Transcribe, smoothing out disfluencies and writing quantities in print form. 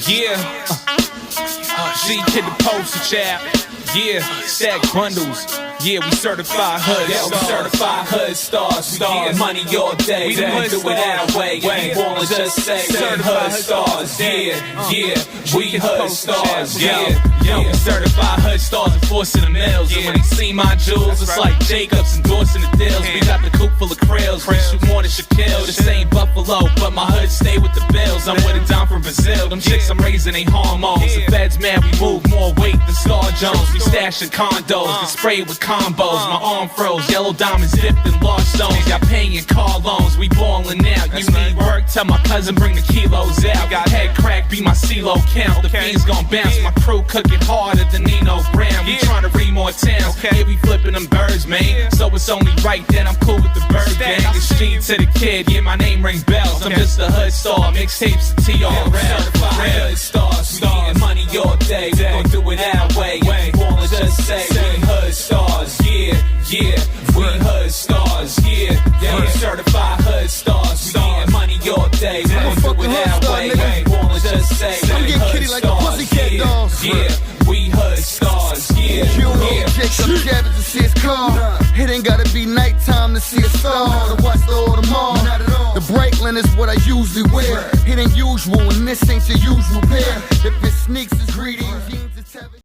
Yeah. G Kid the poster child. Yeah. Stack bundles. Yeah, we certified hood. Yeah, we certified hood stars. We getting money all day. We don't do it our way. If you wanna just say hood stars. Yeah, we hood stars. Yeah, we certified hood stars enforcing the mills. And when they see my jewels, it's like Jacobs endorsing the deals. We got the coop full of krills. We shoot more than Shaquille. This ain't Buffalo, but my hood stay with the Bills. I'm with a dime from Brazil. Them chicks I'm raising ain't hormones. The feds, man, we move more weight than Star Jones. We stashing condos, get sprayed with combos. My arm froze, yellow diamonds dipped in large stones. Got paying car loans, we ballin' out. You need work, tell my cousin bring the kilos out. Got head crack, be my CeeLo count. The fiends gon' bounce, my crew cooking harder than Nino Brown. We tryna read more towns, yeah, we flipping them birds, man. So it's only right that I'm cool with the bird gang. It's G to the kid, yeah, my name rings bells. I'm just a hood star, mixtapes to TRL. Certified hood stars, we getting money all day. We gon' do it our way. If you wanna just say we hood stars. Yeah, we hood stars. Yeah, we certified hood stars. We getting money all day. We gon' do it our way. If you wanna just say we hood stars. Yeah, we hood stars. Yeah. Jacob Javits to see his car. It ain't gotta be nighttime to see a star. To watch the Audemars. The Breitling is what I usually wear. It ain't usual and this ain't your usual pair. If it sneaks, it's greedy.